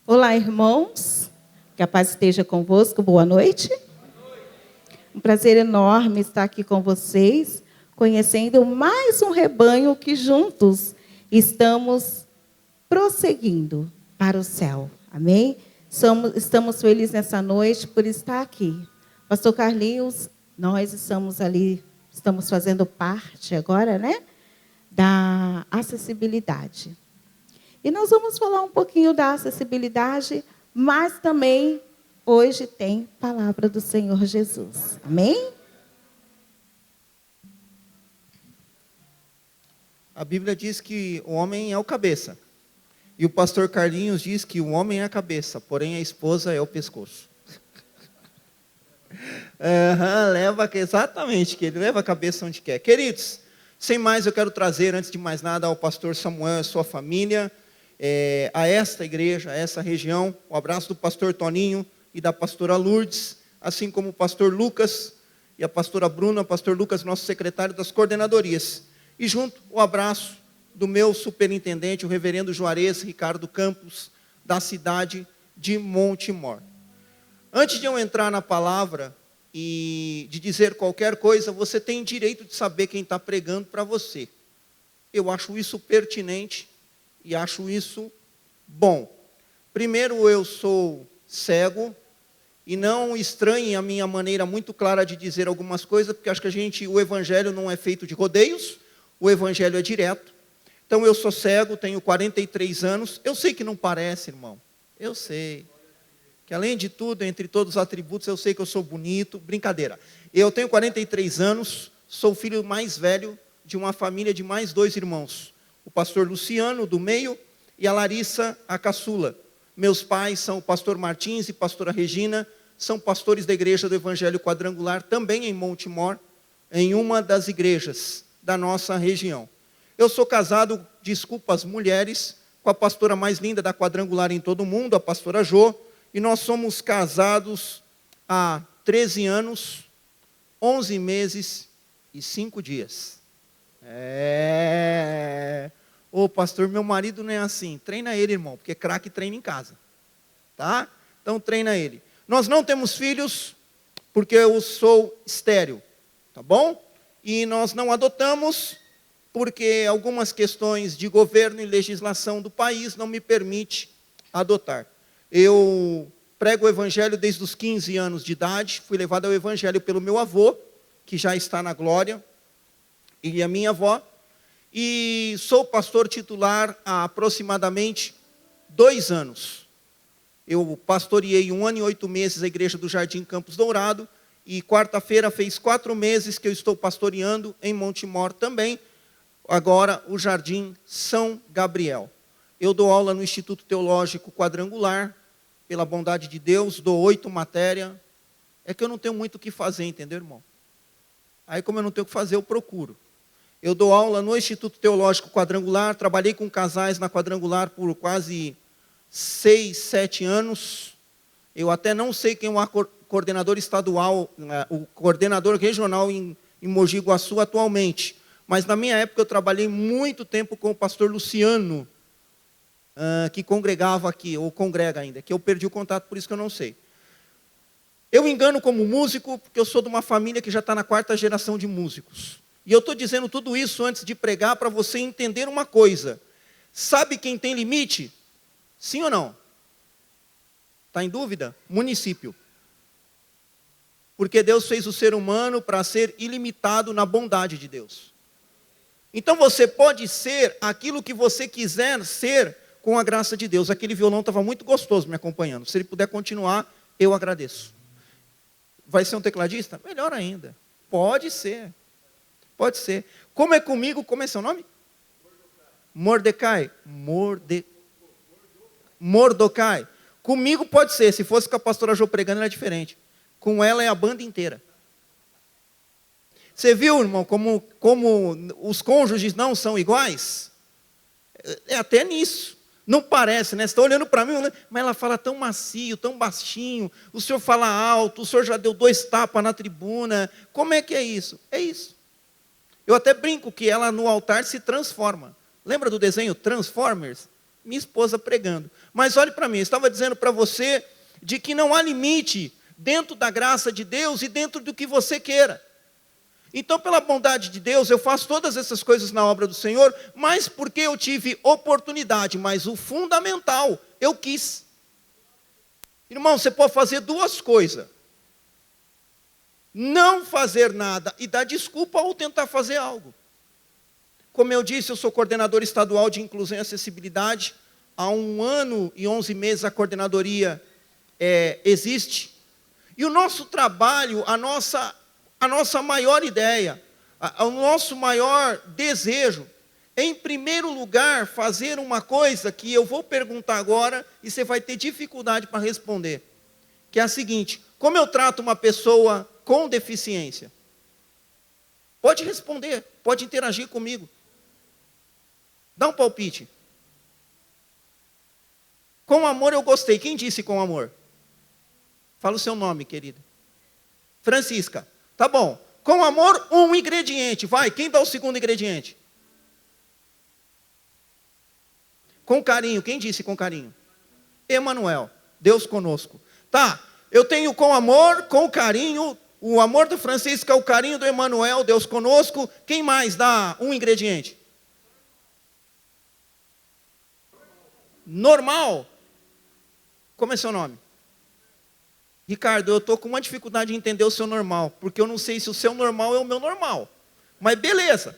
Olá, irmãos. Que a paz esteja convosco. Boa noite. Um prazer enorme estar aqui com vocês, conhecendo mais um rebanho que juntos estamos prosseguindo para o céu. Amém? Estamos felizes nessa noite por estar aqui. Pastor Carlinhos, nós estamos fazendo parte agora, né? Da acessibilidade. E nós vamos falar um pouquinho da acessibilidade, mas também hoje tem palavra do Senhor Jesus. Amém? A Bíblia diz que o homem é o cabeça. E o pastor Carlinhos diz que o homem é a cabeça, porém a esposa é o pescoço. Exatamente, que ele leva a cabeça onde quer. Queridos, sem mais eu quero trazer, antes de mais nada, ao pastor Samuel e a sua família, a esta igreja, a essa região, o abraço do pastor Toninho e da pastora Lourdes, assim como o pastor Lucas e a pastora Bruna, o pastor Lucas, nosso secretário das coordenadorias. E junto, o abraço do meu superintendente, o reverendo Juarez Ricardo Campos, da cidade de Montemor. Antes de eu entrar na palavra e de dizer qualquer coisa, você tem direito de saber quem está pregando para você. Eu acho isso pertinente e acho isso bom. Primeiro, eu sou cego e não estranhem a minha maneira muito clara de dizer algumas coisas, porque acho que o evangelho não é feito de rodeios, o evangelho é direto. Então eu sou cego, tenho 43 anos, eu sei que não parece, irmão, eu sei. Que além de tudo, entre todos os atributos, eu sei que eu sou bonito, brincadeira. Eu tenho 43 anos, sou o filho mais velho de uma família de mais 2 irmãos. O pastor Luciano, do meio, e a Larissa, a caçula. Meus pais são o pastor Martins e pastora Regina, são pastores da igreja do Evangelho Quadrangular, também em Montemor, em uma das igrejas da nossa região. Eu sou casado, desculpa as mulheres, com a pastora mais linda da Quadrangular em todo o mundo, a pastora Jô, e nós somos casados há 13 anos, 11 meses e 5 dias. Ô pastor, meu marido não é assim. Treina ele, irmão, porque craque treina em casa. Tá? Então treina ele. Nós não temos filhos, porque eu sou estéril. Tá bom? E nós não adotamos, porque algumas questões de governo e legislação do país não me permitem adotar. Eu prego o evangelho desde os 15 anos de idade, fui levado ao evangelho pelo meu avô, que já está na glória, e a minha avó, e sou pastor titular há aproximadamente 2 anos. Eu pastoreei 1 ano e 8 meses a igreja do Jardim Campos Dourado, e quarta-feira fez 4 meses que eu estou pastoreando em Montemor também, agora o Jardim São Gabriel. Eu dou aula no Instituto Teológico Quadrangular, pela bondade de Deus, dou 8 matérias. É que eu não tenho muito o que fazer, entendeu, irmão? Aí, como eu não tenho o que fazer, eu procuro. Eu dou aula no Instituto Teológico Quadrangular, trabalhei com casais na Quadrangular por quase 6, 7 anos. Eu até não sei quem é o coordenador estadual, o coordenador regional em Mogi Guaçu atualmente. Mas na minha época eu trabalhei muito tempo com o pastor Luciano, que congregava aqui, ou congrega ainda, que eu perdi o contato, por isso que eu não sei. Eu me engano como músico, porque eu sou de uma família que já está na 4ª geração de músicos. E eu estou dizendo tudo isso antes de pregar para você entender uma coisa. Sabe quem tem limite? Sim ou não? Está em dúvida? Município. Porque Deus fez o ser humano para ser ilimitado na bondade de Deus. Então você pode ser aquilo que você quiser ser com a graça de Deus. Aquele violão estava muito gostoso me acompanhando. Se ele puder continuar, eu agradeço. Vai ser um tecladista? Melhor ainda. Pode ser. Pode ser. Como é comigo, como é seu nome? Mordecai. Mordocai. Comigo pode ser. Se fosse com a pastora Jô pregando, era diferente. Com ela é a banda inteira. Você viu, irmão, como os cônjuges não são iguais? É até nisso. Não parece, né? Você está olhando para mim, mas ela fala tão macio, tão baixinho. O senhor fala alto, o senhor já deu 2 tapas na tribuna. Como é que é isso? É isso. Eu até brinco que ela no altar se transforma. Lembra do desenho Transformers? minha esposa pregando. Mas olhe para mim, eu estava dizendo para você de que não há limite dentro da graça de Deus e dentro do que você queira. Então, pela bondade de Deus, eu faço todas essas coisas na obra do Senhor, mas porque eu tive oportunidade, mas o fundamental, eu quis. Irmão, você pode fazer duas coisas. Não fazer nada e dar desculpa ou tentar fazer algo. Como eu disse, eu sou coordenador estadual de inclusão e acessibilidade. Há 1 ano e 11 meses a coordenadoria existe. E o nosso trabalho, a nossa maior ideia, o nosso maior desejo, é, em primeiro lugar, fazer uma coisa que eu vou perguntar agora e você vai ter dificuldade para responder. Que é a seguinte: como eu trato uma pessoa com deficiência? Pode responder, pode interagir comigo. Dá um palpite. Com amor eu gostei. Quem disse com amor? Fala o seu nome, querida. Francisca. Tá bom. Com amor, um ingrediente. Vai, quem dá o segundo ingrediente? Com carinho. Quem disse com carinho? Emanuel. Deus conosco. Tá, eu tenho com amor, com carinho, o amor do Francisca, o carinho do Emanuel, Deus conosco. Quem mais dá um ingrediente? Normal. Como é seu nome? Ricardo, eu estou com uma dificuldade de entender o seu normal, porque eu não sei se o seu normal é o meu normal. Mas beleza,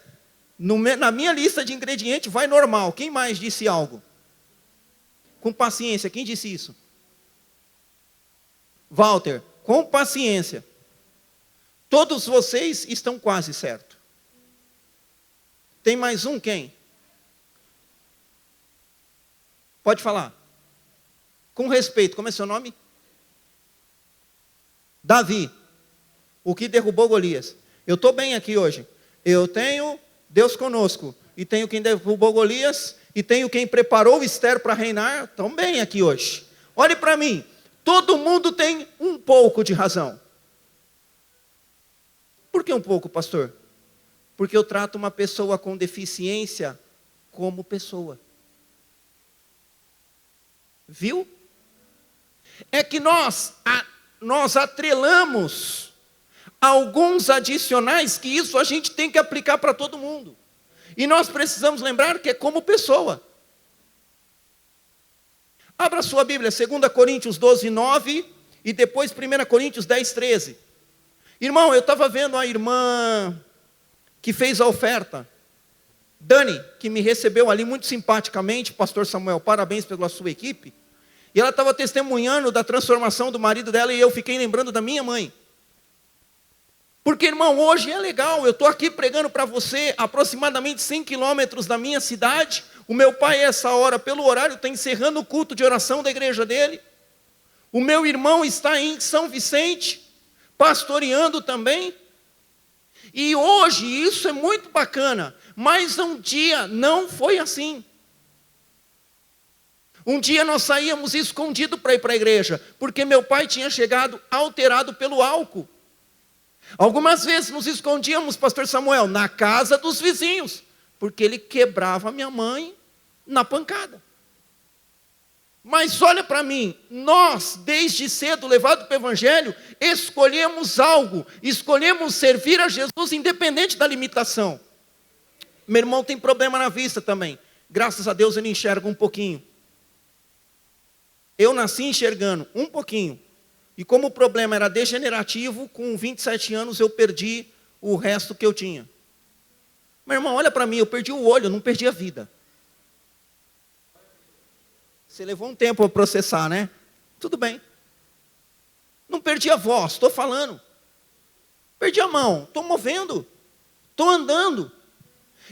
na minha lista de ingredientes vai normal. Quem mais disse algo? Com paciência, quem disse isso? Walter, com paciência. Todos vocês estão quase certo. Tem mais um, quem? Pode falar. Com respeito, como é seu nome? Davi, o que derrubou Golias. Eu estou bem aqui hoje. Eu tenho Deus conosco. E tenho quem derrubou Golias. E tenho quem preparou Esther para reinar. Estão bem aqui hoje. Olhe para mim. Todo mundo tem um pouco de razão. Por que um pouco, pastor? Porque eu trato uma pessoa com deficiência como pessoa. Viu? É que nós atrelamos alguns adicionais que isso a gente tem que aplicar para todo mundo. E nós precisamos lembrar que é como pessoa. Abra sua Bíblia, 2 Coríntios 12, 9 e depois 1 Coríntios 10, 13. Irmão, eu estava vendo a irmã que fez a oferta, Dani, que me recebeu ali muito simpaticamente. Pastor Samuel, parabéns pela sua equipe. E ela estava testemunhando da transformação do marido dela e eu fiquei lembrando da minha mãe. Porque, irmão, hoje é legal, eu estou aqui pregando para você, aproximadamente 100 quilômetros da minha cidade. O meu pai, essa hora, pelo horário, está encerrando o culto de oração da igreja dele. O meu irmão está em São Vicente, pastoreando também. E hoje isso é muito bacana, mas um dia não foi assim. Um dia nós saíamos escondido para ir para a igreja, porque meu pai tinha chegado alterado pelo álcool. Algumas vezes nos escondíamos, pastor Samuel, na casa dos vizinhos, porque ele quebrava minha mãe na pancada. Mas olha para mim, nós, desde cedo, levados para o Evangelho, escolhemos algo, escolhemos servir a Jesus independente da limitação. Meu irmão tem problema na vista também, graças a Deus ele enxerga um pouquinho. Eu nasci enxergando um pouquinho, e como o problema era degenerativo, com 27 anos eu perdi o resto que eu tinha. Meu irmão, olha para mim, eu perdi o olho, eu não perdi a vida. Você levou um tempo para processar, né? Tudo bem. Não perdi a voz, estou falando. Perdi a mão, estou movendo, estou andando.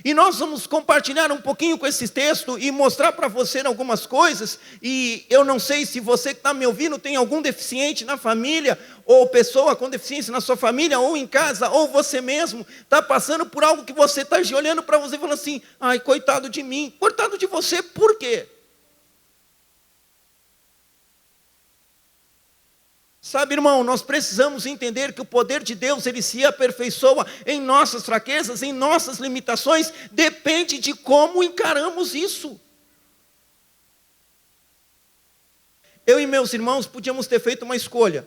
E nós vamos compartilhar um pouquinho com esse texto e mostrar para você algumas coisas. E eu não sei se você que está me ouvindo tem algum deficiente na família, ou pessoa com deficiência na sua família, ou em casa, ou você mesmo está passando por algo que você está olhando para você e falando assim: ai, coitado de mim, coitado de você, por quê? Sabe, irmão, nós precisamos entender que o poder de Deus, ele se aperfeiçoa em nossas fraquezas, em nossas limitações, depende de como encaramos isso. eu e meus irmãos podíamos ter feito uma escolha.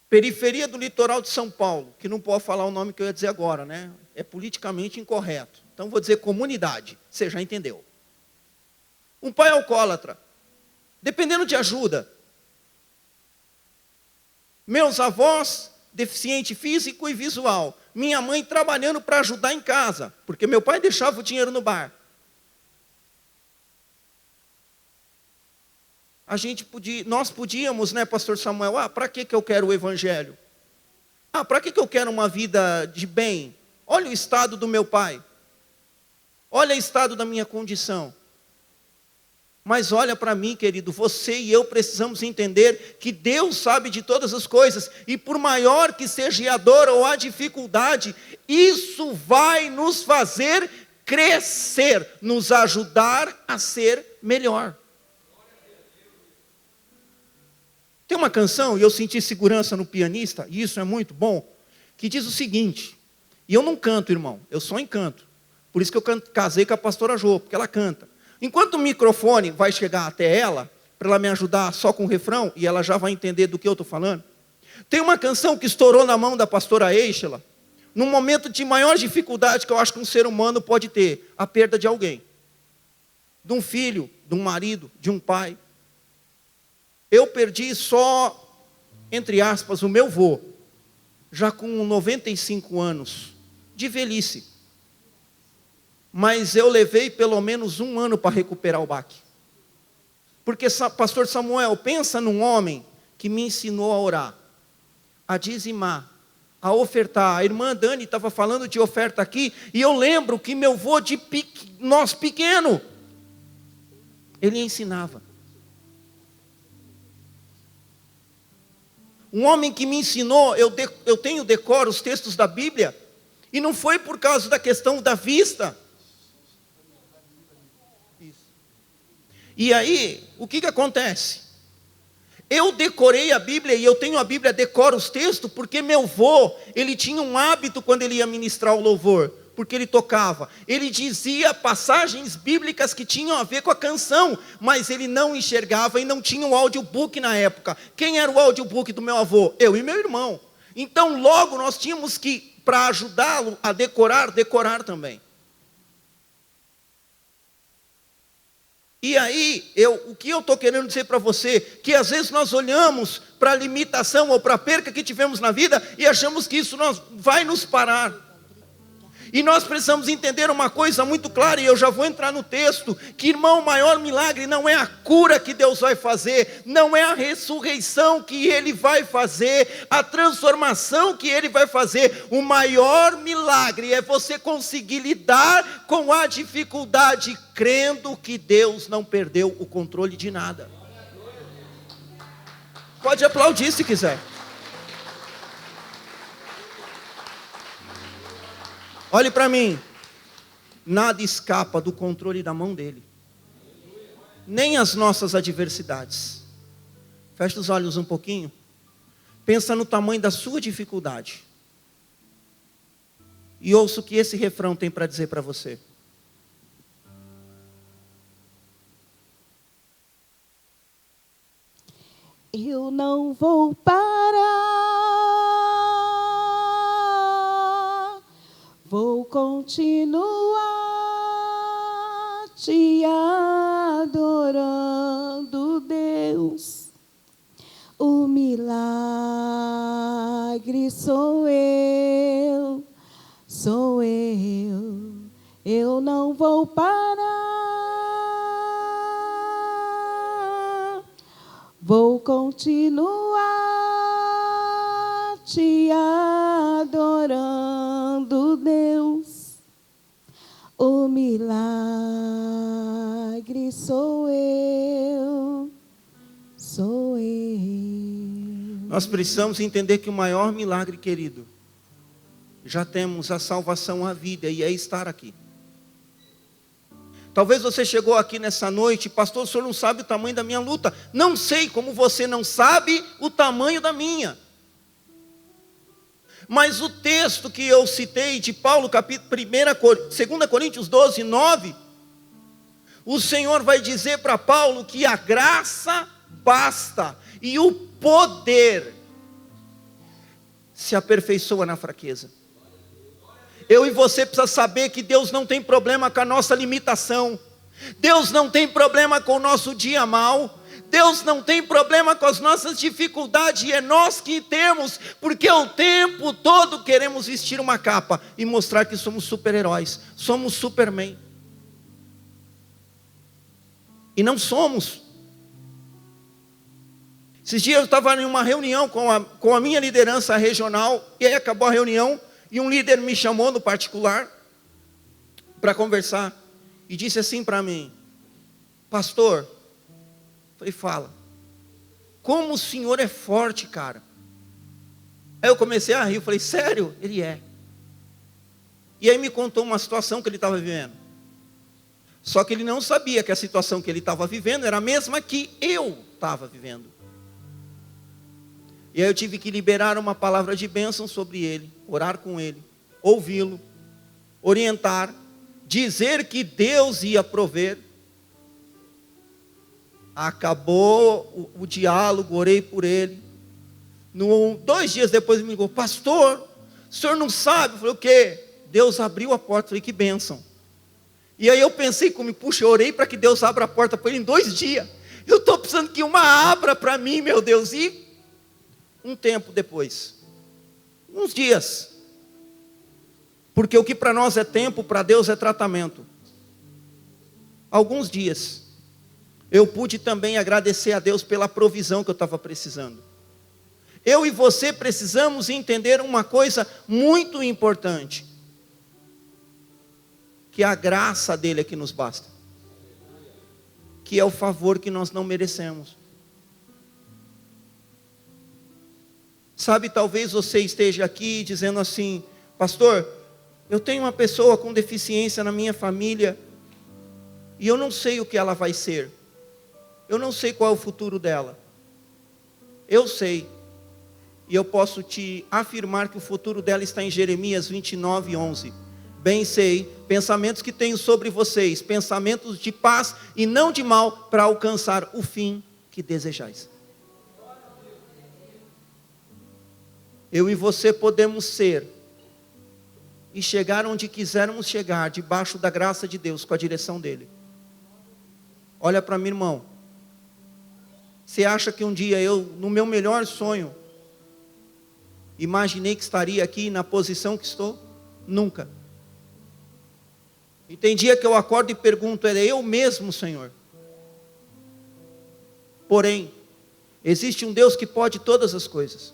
Periferia do litoral de São Paulo, que não pode falar o nome que eu ia dizer agora, né? É politicamente incorreto. Então vou dizer comunidade, você já entendeu. Um pai alcoólatra, dependendo de ajuda. Meus avós, deficiente físico e visual. Minha mãe trabalhando para ajudar em casa, porque meu pai deixava o dinheiro no bar. Nós podíamos, né, pastor Samuel, para que eu quero o evangelho? Para que eu quero uma vida de bem? Olha o estado do meu pai. Olha o estado da minha condição. Mas olha para mim, querido, você e eu precisamos entender que Deus sabe de todas as coisas, e por maior que seja a dor ou a dificuldade, isso vai nos fazer crescer, nos ajudar a ser melhor. Tem uma canção, e eu senti segurança no pianista, e isso é muito bom, que diz o seguinte, e eu não canto, irmão, eu só encanto. Por isso que eu casei com a pastora Jô, porque ela canta. Enquanto o microfone vai chegar até ela, para ela me ajudar só com o refrão, e ela já vai entender do que eu estou falando, tem uma canção que estourou na mão da pastora Eichela, num momento de maior dificuldade que eu acho que um ser humano pode ter, a perda de alguém. De um filho, de um marido, de um pai. Eu perdi só, entre aspas, o meu vô, já com 95 anos, de velhice. Mas eu levei pelo menos 1 ano para recuperar o baque. Porque, pastor Samuel, pensa num homem que me ensinou a orar, a dizimar, a ofertar. A irmã Dani estava falando de oferta aqui, e eu lembro que meu vô, nós pequeno, ele ensinava. Um homem que me ensinou, eu tenho decoro os textos da Bíblia, e não foi por causa da questão da vista. Isso. E aí, o que acontece? Eu decorei a Bíblia, e eu tenho a Bíblia, decoro os textos, porque meu vô, ele tinha um hábito quando ele ia ministrar o louvor, porque ele tocava. Ele dizia passagens bíblicas que tinham a ver com a canção, mas ele não enxergava e não tinha um audiobook na época. Quem era o audiobook do meu avô? Eu e meu irmão. Então logo nós tínhamos que, para ajudá-lo a decorar também. E aí, o que eu estou querendo dizer para você, que às vezes nós olhamos para a limitação ou para a perca que tivemos na vida e achamos que isso vai nos parar. E nós precisamos entender uma coisa muito clara, e eu já vou entrar no texto, que, irmão, o maior milagre não é a cura que Deus vai fazer, não é a ressurreição que Ele vai fazer, a transformação que Ele vai fazer. O maior milagre é você conseguir lidar com a dificuldade, crendo que Deus não perdeu o controle de nada. Pode aplaudir se quiser. Olhe para mim, nada escapa do controle da mão dele, nem as nossas adversidades. Feche os olhos um pouquinho, pensa no tamanho da sua dificuldade, e ouça o que esse refrão tem para dizer para você. Eu não vou parar, vou continuar te adorando, Deus. O milagre sou eu. Eu não vou parar, vou continuar te adorando, Deus. O milagre sou eu. Nós precisamos entender que o maior milagre, querido, já temos a salvação, a vida, e é estar aqui. Talvez você chegou aqui nessa noite, pastor, o senhor não sabe o tamanho da minha luta. Não sei como você não sabe o tamanho da minha. Mas o texto que eu citei de Paulo, 2 Coríntios 12, 9, o Senhor vai dizer para Paulo que a graça basta, e o poder se aperfeiçoa na fraqueza. Eu e você precisa saber que Deus não tem problema com a nossa limitação. Deus não tem problema com o nosso dia mal. Deus não tem problema com as nossas dificuldades. E é nós que temos, porque o tempo todo queremos vestir uma capa e mostrar que somos super-heróis. Somos Superman. E não somos. Esses dias eu estava em uma reunião com a minha liderança regional, e aí acabou a reunião, e um líder me chamou no particular, para conversar, e disse assim para mim: pastor, falei, fala, como o senhor é forte, cara. Aí eu comecei a rir, eu falei, sério? Ele é. E aí me contou uma situação que ele estava vivendo. Só que ele não sabia que a situação que ele estava vivendo era a mesma que eu estava vivendo. E aí eu tive que liberar uma palavra de bênção sobre ele, orar com ele, ouvi-lo, orientar, dizer que Deus ia prover. Acabou o diálogo, orei por ele. 2 dias depois ele me ligou, pastor, o senhor não sabe? Eu falei, o quê? Deus abriu a porta. Eu falei, que bênção. E aí eu pensei comigo, puxa, eu orei para que Deus abra a porta para ele em 2 dias. Eu estou precisando que uma abra para mim, meu Deus. E um tempo depois, uns dias, porque o que para nós é tempo, para Deus é tratamento. Alguns dias, eu pude também agradecer a Deus pela provisão que eu estava precisando. Eu e você precisamos entender uma coisa muito importante, que a graça dele é que nos basta, que é o favor que nós não merecemos. Sabe, talvez você esteja aqui dizendo assim, pastor, eu tenho uma pessoa com deficiência na minha família, e eu não sei o que ela vai ser, eu não sei qual é o futuro dela. Eu sei, e eu posso te afirmar que o futuro dela está em Jeremias 29:11. Bem sei, pensamentos que tenho sobre vocês, pensamentos de paz e não de mal, para alcançar o fim que desejais. Eu e você podemos ser e chegar onde quisermos chegar, debaixo da graça de Deus, com a direção dele. Olha para mim, irmão. Você acha que um dia eu, no meu melhor sonho, imaginei que estaria aqui na posição que estou? Nunca. E tem dia que eu acordo e pergunto, é eu mesmo, Senhor? Porém, existe um Deus que pode todas as coisas.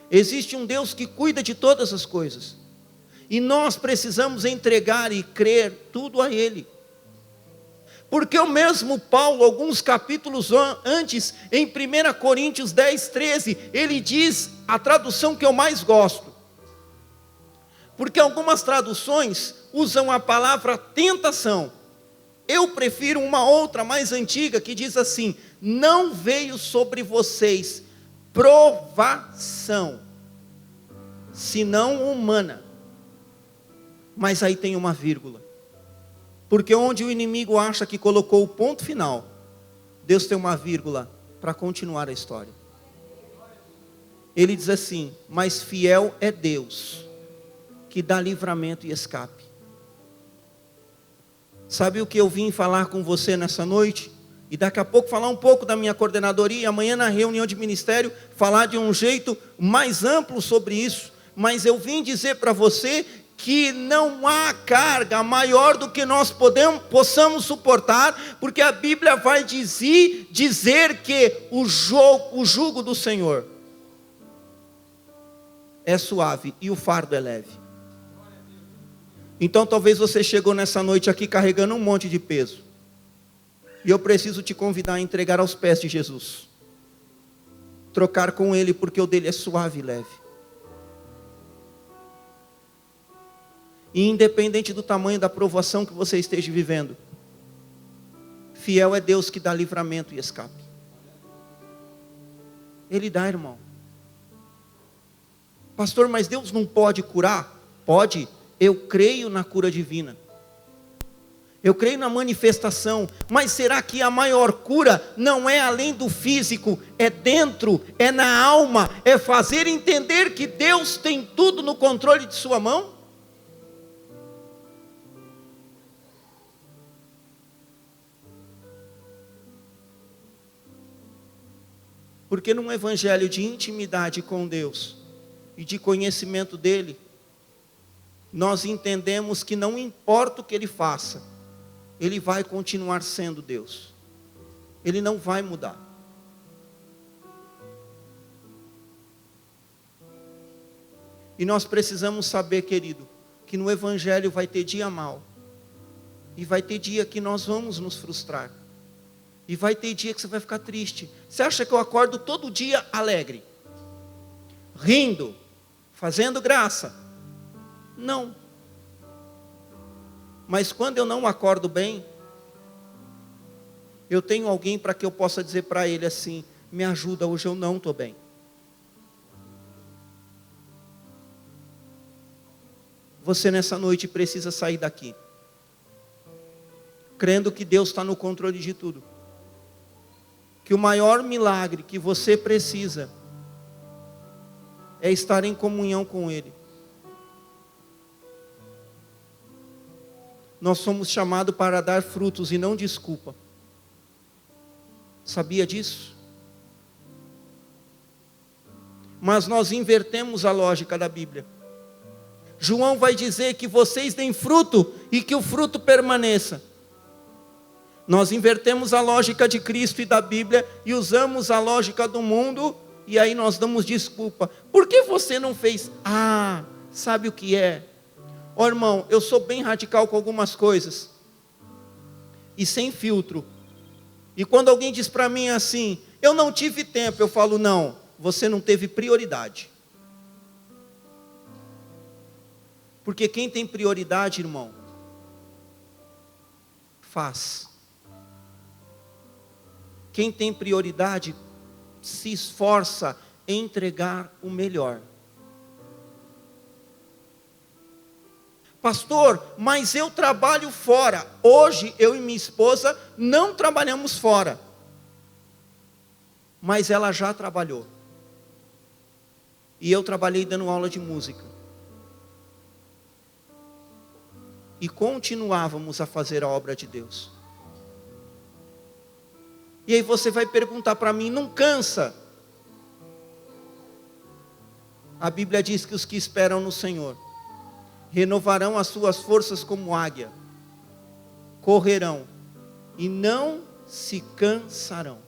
Existe um Deus que cuida de todas as coisas. E nós precisamos entregar e crer tudo a Ele. Porque o mesmo Paulo, alguns capítulos antes, em 1 Coríntios 10:13, ele diz a tradução que eu mais gosto. Porque algumas traduções usam a palavra tentação. Eu prefiro uma outra mais antiga que diz assim: não veio sobre vocês provação, senão humana. Mas aí tem uma vírgula. Porque onde o inimigo acha que colocou o ponto final, Deus tem uma vírgula para continuar a história. Ele diz assim: mas fiel é Deus, que dá livramento e escape. Sabe o que eu vim falar com você nessa noite? E daqui a pouco falar um pouco da minha coordenadoria, e amanhã na reunião de ministério, falar de um jeito mais amplo sobre isso. Mas eu vim dizer para você que não há carga maior do que nós possamos suportar, porque a Bíblia vai dizer que o jugo do Senhor é suave e o fardo é leve. Então talvez você chegou nessa noite aqui carregando um monte de peso, e eu preciso te convidar a entregar aos pés de Jesus, trocar com Ele, porque o dele é suave e leve. E independente do tamanho da provação que você esteja vivendo, fiel é Deus que dá livramento e escape. Ele dá, irmão. Pastor, mas Deus não pode curar? Pode. Eu creio na cura divina. eu creio na manifestação, mas será que a maior cura não é além do físico, é dentro, é na alma, é fazer entender que Deus tem tudo no controle de sua mão? Porque num evangelho de intimidade com Deus e de conhecimento dEle, nós entendemos que não importa o que Ele faça, Ele vai continuar sendo Deus. Ele não vai mudar. E nós precisamos saber, querido, que no evangelho vai ter dia mau. E vai ter dia que nós vamos nos frustrar. E vai ter dia que você vai ficar triste. Você acha que eu acordo todo dia alegre? Rindo? Fazendo graça? Não. Mas quando eu não acordo bem, eu tenho alguém para que eu possa dizer para ele assim: me ajuda, hoje eu não estou bem. Você nessa noite precisa sair daqui, crendo que Deus está no controle de tudo. Que o maior milagre que você precisa é estar em comunhão com Ele. Nós somos chamados para dar frutos e não desculpa. Sabia disso? Mas nós invertemos a lógica da Bíblia. João vai dizer que vocês deem fruto e que o fruto permaneça. Nós invertemos a lógica de Cristo e da Bíblia e usamos a lógica do mundo, e aí nós damos desculpa. Por que você não fez? Ah, sabe o que é? Ó irmão, eu sou bem radical com algumas coisas, e sem filtro. E quando alguém diz para mim assim, eu não tive tempo, eu falo, não, você não teve prioridade. Porque quem tem prioridade, irmão, faz. Quem tem prioridade se esforça em entregar o melhor. Pastor, mas eu trabalho fora. Hoje eu e minha esposa não trabalhamos fora. Mas ela já trabalhou. E eu trabalhei dando aula de música. E continuávamos a fazer a obra de Deus. E aí você vai perguntar para mim, não cansa? A Bíblia diz que os que esperam no Senhor renovarão as suas forças como águia, correrão e não se cansarão.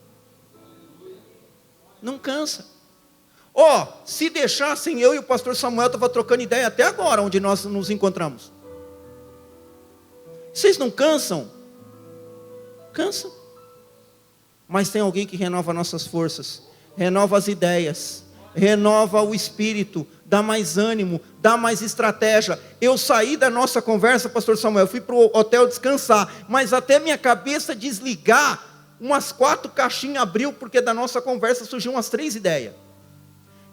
Não cansa. Se deixassem, eu e o pastor Samuel estava trocando ideia até agora, onde nós nos encontramos. Vocês não cansam? Cansam. Mas tem alguém que renova nossas forças, renova as ideias, renova o espírito, dá mais ânimo, dá mais estratégia. Eu saí da nossa conversa, pastor Samuel, fui para o hotel descansar, mas até minha cabeça desligar, umas 4 caixinhas abriu, porque da nossa conversa surgiu umas 3 ideias.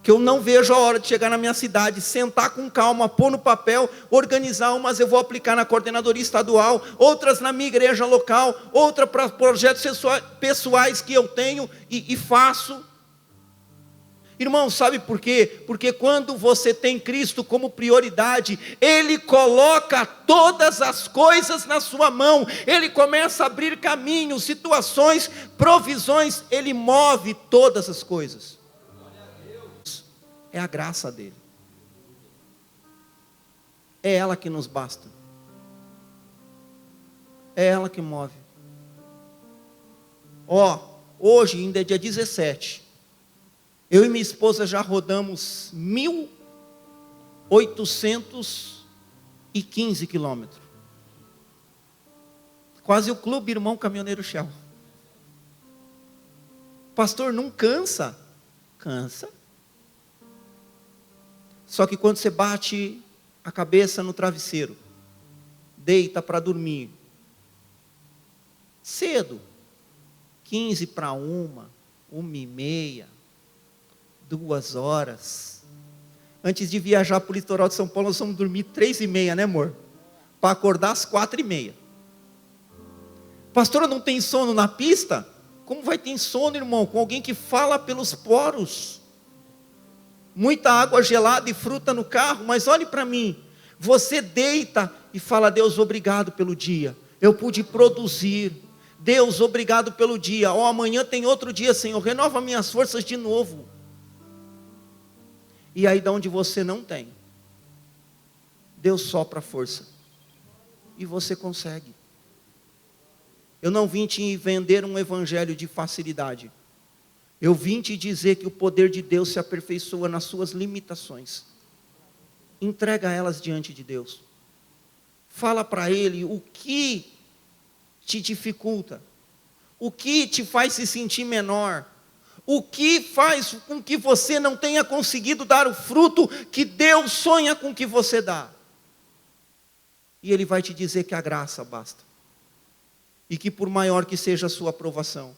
Que eu não vejo a hora de chegar na minha cidade, sentar com calma, pôr no papel, organizar umas eu vou aplicar na coordenadoria estadual, outras na minha igreja local, outra para projetos pessoais que eu tenho e faço. Irmão, sabe por quê? Porque quando você tem Cristo como prioridade, Ele coloca todas as coisas na sua mão, Ele começa a abrir caminhos, situações, provisões, Ele move todas as coisas. É a graça dele. É ela que nos basta. É ela que move. Hoje ainda é dia 17. Eu e minha esposa já rodamos 1.815 quilômetros. Quase o Clube Irmão Caminhoneiro Shell. Pastor, não cansa? Cansa. Só que quando você bate a cabeça no travesseiro, deita para dormir, cedo, 15 para 1, 1h30, 2 horas. Antes de viajar para o litoral de São Paulo, nós vamos dormir 3h30, né amor? Para acordar às 4h30. Pastora, não tem sono na pista? Como vai ter sono, irmão, com alguém que fala pelos poros? Muita água gelada e fruta no carro, mas olhe para mim. Você deita e fala: Deus, obrigado pelo dia. Eu pude produzir. Deus, obrigado pelo dia. Amanhã tem outro dia, Senhor. Renova minhas forças de novo. E aí, de onde você não tem, Deus sopra a força. E você consegue. Eu não vim te vender um evangelho de facilidade. Eu vim te dizer que o poder de Deus se aperfeiçoa nas suas limitações. Entrega elas diante de Deus. Fala para Ele o que te dificulta, o que te faz se sentir menor, o que faz com que você não tenha conseguido dar o fruto que Deus sonha com que você dá. E Ele vai te dizer que a graça basta. E que por maior que seja a sua aprovação,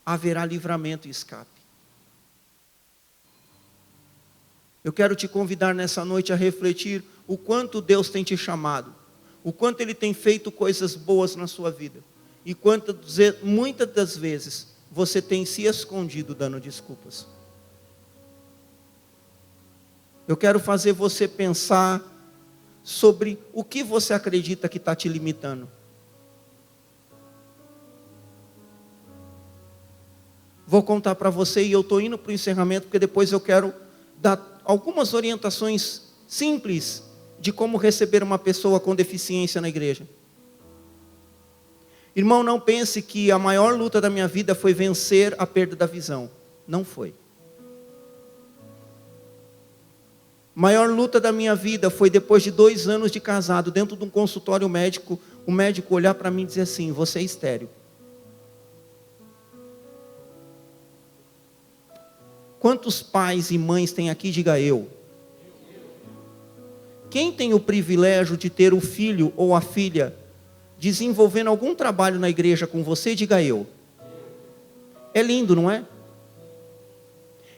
haverá livramento e escape. Eu quero te convidar nessa noite a refletir o quanto Deus tem te chamado, o quanto Ele tem feito coisas boas na sua vida, e muitas das vezes você tem se escondido dando desculpas. Eu quero fazer você pensar sobre o que você acredita que está te limitando. Vou contar para você, e eu estou indo para o encerramento, porque depois eu quero dar algumas orientações simples de como receber uma pessoa com deficiência na igreja. Irmão, não pense que a maior luta da minha vida foi vencer a perda da visão. Não foi. A maior luta da minha vida foi depois de 2 anos de casado, dentro de um consultório médico, o médico olhar para mim e dizer assim: você é estéril. Quantos pais e mães tem aqui? Diga eu. Quem tem o privilégio de ter o filho ou a filha desenvolvendo algum trabalho na igreja com você? Diga eu. É lindo, não é?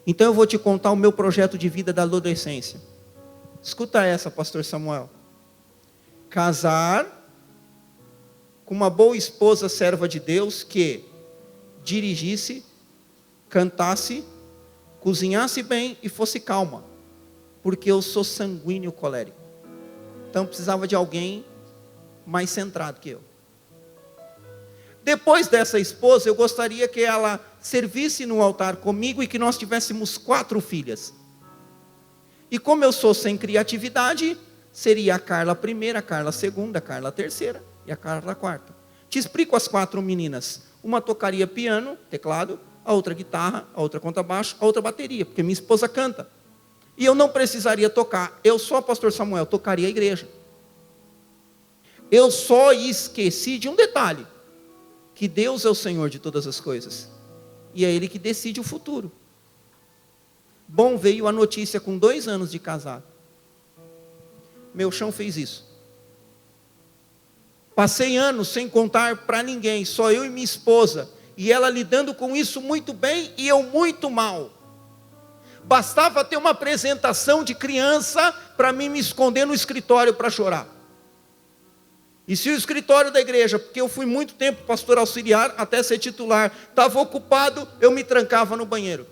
Então eu vou te contar o meu projeto de vida da adolescência. Escuta essa, pastor Samuel. Casar com uma boa esposa serva de Deus que dirigisse, cantasse, cozinhasse bem e fosse calma, porque eu sou sanguíneo colérico. Então precisava de alguém mais centrado que eu. Depois dessa esposa, eu gostaria que ela servisse no altar comigo e que nós tivéssemos 4 filhas. E como eu sou sem criatividade, seria a Carla primeira, a Carla segunda, a Carla terceira e a Carla quarta. Te explico as 4 meninas. Uma tocaria piano, teclado, a outra guitarra, a outra contrabaixo, a outra bateria, porque minha esposa canta. E eu não precisaria tocar, eu só, pastor Samuel, tocaria a igreja. Eu só esqueci de um detalhe, que Deus é o Senhor de todas as coisas, e é Ele que decide o futuro. Bom, veio a notícia com 2 anos de casado. Meu chão fez isso. Passei anos sem contar para ninguém, só eu e minha esposa, e ela lidando com isso muito bem e eu muito mal. Bastava ter uma apresentação de criança para mim me esconder no escritório para chorar. E se o escritório da igreja, porque eu fui muito tempo pastor auxiliar até ser titular, estava ocupado, eu me trancava no banheiro.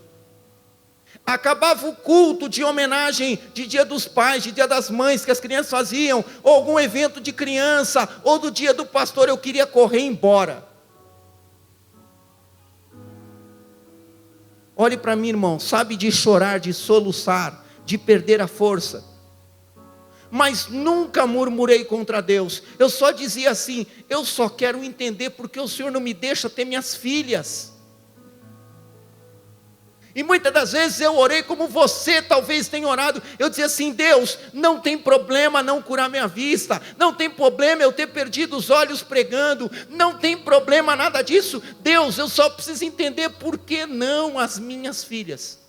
Acabava o culto de homenagem de Dia dos Pais, de Dia das Mães, que as crianças faziam, ou algum evento de criança, ou do dia do pastor, eu queria correr embora. Olhe para mim, irmão, sabe de chorar, de soluçar, de perder a força. Mas nunca murmurei contra Deus. Eu só dizia assim: eu só quero entender porque o Senhor não me deixa ter minhas filhas. E muitas das vezes eu orei como você talvez tenha orado. Eu dizia assim: Deus, não tem problema não curar minha vista, não tem problema eu ter perdido os olhos pregando, não tem problema nada disso. Deus, eu só preciso entender por que não as minhas filhas.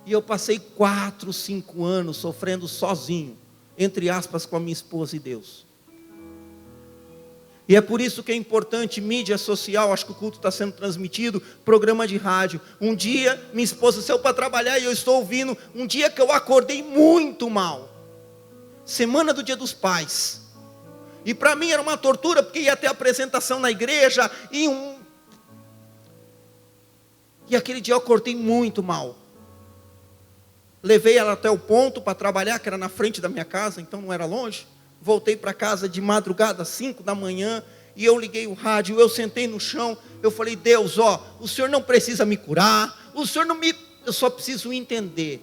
E eu passei 4, 5 anos sofrendo sozinho, entre aspas, com a minha esposa e Deus. E é por isso que é importante mídia social. Acho que o culto está sendo transmitido, programa de rádio. Um dia, minha esposa saiu para trabalhar e eu estou ouvindo. Um dia que eu acordei muito mal, semana do Dia dos Pais. E para mim era uma tortura, porque ia ter apresentação na igreja, e aquele dia eu acordei muito mal. Levei ela até o ponto para trabalhar, que era na frente da minha casa, então não era longe. Voltei para casa de madrugada, 5 da manhã, e eu liguei o rádio, eu sentei no chão, eu falei, Deus, o Senhor não precisa me curar, eu só preciso entender.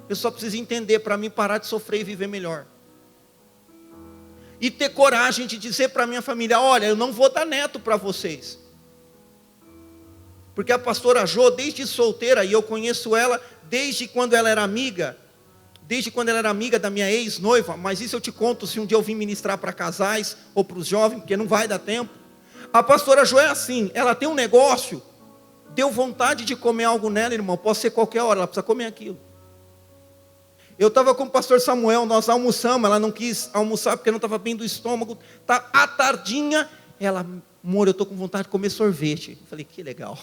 Eu só preciso entender para mim parar de sofrer e viver melhor. E ter coragem de dizer para a minha família, olha, eu não vou dar neto para vocês. Porque a pastora Jô, desde solteira, e eu conheço ela desde quando ela era amiga da minha ex-noiva, mas isso eu te conto se um dia eu vim ministrar para casais ou para os jovens, porque não vai dar tempo. A pastora Jô é assim, ela tem um negócio, deu vontade de comer algo nela, irmão, pode ser qualquer hora, ela precisa comer aquilo. Eu estava com o pastor Samuel, nós almoçamos, ela não quis almoçar porque não estava bem do estômago, à tardinha, ela, amor, eu estou com vontade de comer sorvete. Eu falei, que legal.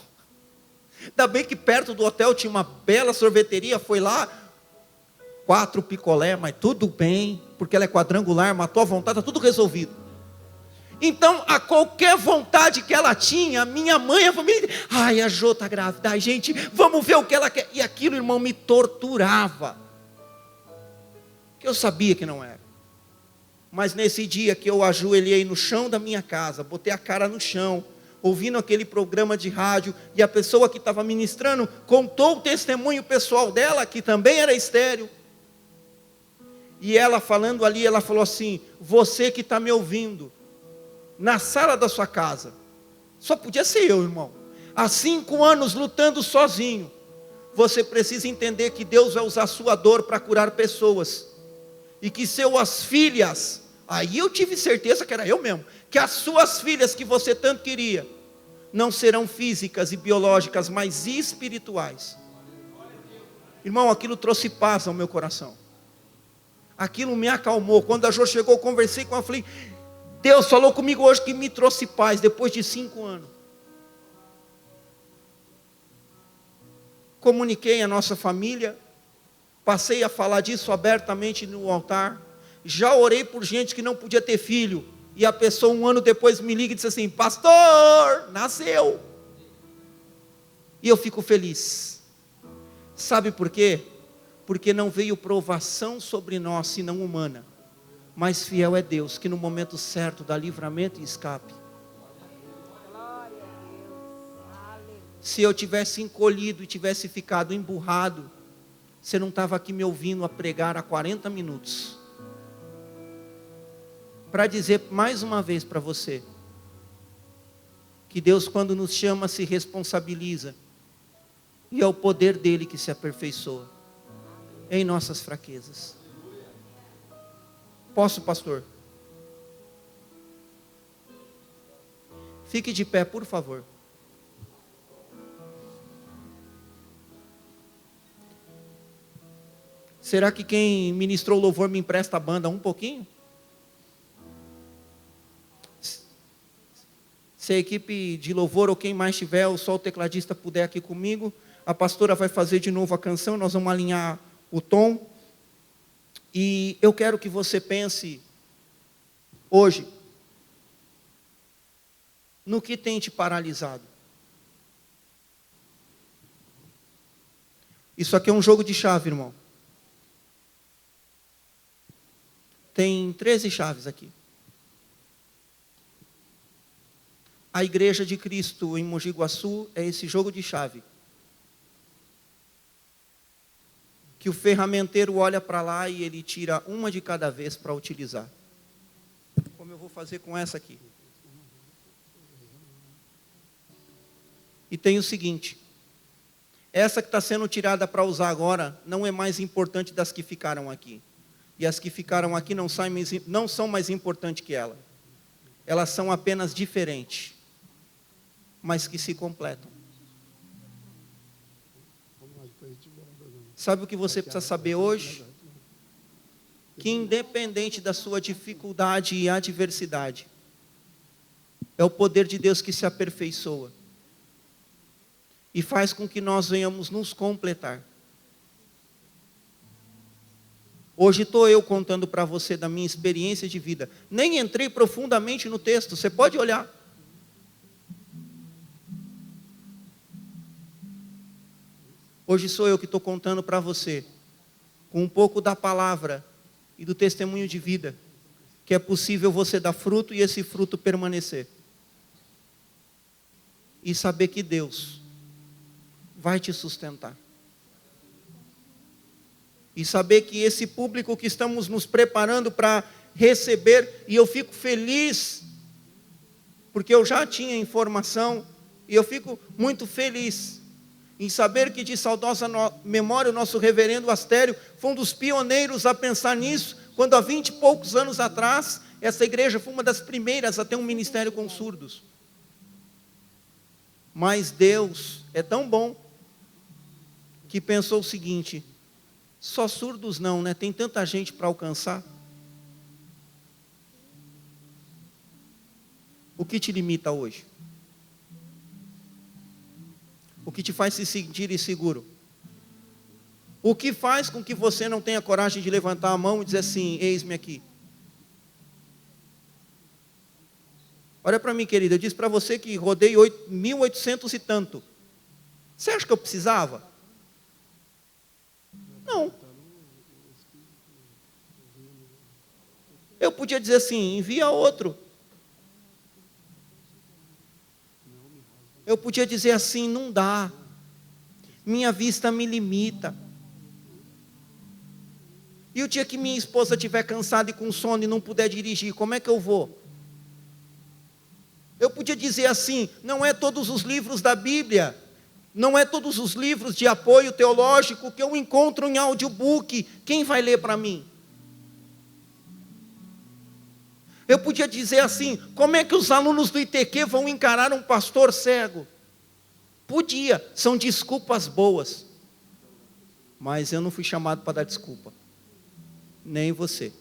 Ainda bem que perto do hotel tinha uma bela sorveteria, foi lá, 4 picolé, mas tudo bem, porque ela é quadrangular, matou a vontade, está tudo resolvido. Então, a qualquer vontade que ela tinha, minha mãe, a família, ai, a Jô está grávida, ai, gente, vamos ver o que ela quer. E aquilo, irmão, me torturava. Que eu sabia que não era. Mas nesse dia que eu ajoelhei no chão da minha casa, botei a cara no chão, ouvindo aquele programa de rádio, e a pessoa que estava ministrando contou o testemunho pessoal dela, que também era estéril. E ela falando ali, ela falou assim, você que está me ouvindo, na sala da sua casa, só podia ser eu, irmão, há 5 anos lutando sozinho, você precisa entender que Deus vai usar a sua dor para curar pessoas, e que suas filhas, aí eu tive certeza que era eu mesmo, que as suas filhas que você tanto queria, não serão físicas e biológicas, mas espirituais. Irmão, aquilo trouxe paz ao meu coração, aquilo me acalmou. Quando a Jô chegou, eu conversei com ela, falei, Deus falou comigo hoje que me trouxe paz, depois de 5 anos. Comuniquei a nossa família, passei a falar disso abertamente no altar, já orei por gente que não podia ter filho, e a pessoa 1 ano depois me liga e diz assim, pastor, nasceu. E eu fico feliz. Sabe por quê? Porque não veio provação sobre nós, senão humana, mas fiel é Deus, que no momento certo dá livramento e escape. Se eu tivesse encolhido e tivesse ficado emburrado, você não estava aqui me ouvindo a pregar há 40 minutos. Para dizer mais uma vez para você, que Deus quando nos chama se responsabiliza, e é o poder dele que se aperfeiçoa em nossas fraquezas. Posso, pastor? Fique de pé, por favor. Será que quem ministrou o louvor me empresta a banda um pouquinho? Se a equipe de louvor ou quem mais tiver, ou só o tecladista puder aqui comigo, a pastora vai fazer de novo a canção, nós vamos alinhar o tom. E eu quero que você pense hoje no que tem te paralisado. Isso aqui é um jogo de chave, irmão. Tem 13 chaves aqui. A Igreja de Cristo em Mogi Guaçu é esse jogo de chave. Que o ferramenteiro olha para lá e ele tira uma de cada vez para utilizar. Como eu vou fazer com essa aqui. E tem o seguinte. Essa que está sendo tirada para usar agora não é mais importante das que ficaram aqui. E as que ficaram aqui não são mais importantes que ela. Elas são apenas diferentes, mas que se completam. Sabe o que você precisa saber hoje? Que independente da sua dificuldade e adversidade, é o poder de Deus que se aperfeiçoa e faz com que nós venhamos nos completar. Hoje estou eu contando para você da minha experiência de vida. Nem entrei profundamente no texto, você pode olhar. Hoje sou eu que estou contando para você, com um pouco da palavra e do testemunho de vida, que é possível você dar fruto e esse fruto permanecer. E saber que Deus vai te sustentar. E saber que esse público que estamos nos preparando para receber, e eu fico feliz, porque eu já tinha informação, e eu fico muito feliz em saber que de saudosa memória o nosso reverendo Astério foi um dos pioneiros a pensar nisso, quando há 20 e poucos anos atrás, essa igreja foi uma das primeiras a ter um ministério com surdos. Mas Deus é tão bom, que pensou o seguinte: só surdos não, né? Tem tanta gente para alcançar. O que te limita hoje? O que te faz se sentir inseguro? O que faz com que você não tenha coragem de levantar a mão e dizer assim: eis-me aqui? Olha para mim, querida, eu disse para você que rodei 1.800 e tanto. Você acha que eu precisava? Não. Eu podia dizer assim: envia outro. Eu podia dizer assim: não dá. Minha vista me limita. E o dia que minha esposa estiver cansada e com sono e não puder dirigir, como é que eu vou? Eu podia dizer assim: não é todos os livros da Bíblia, não é todos os livros de apoio teológico que eu encontro em audiobook, quem vai ler para mim? Eu podia dizer assim: como é que os alunos do ITQ vão encarar um pastor cego? Podia, são desculpas boas. Mas eu não fui chamado para dar desculpa. Nem você.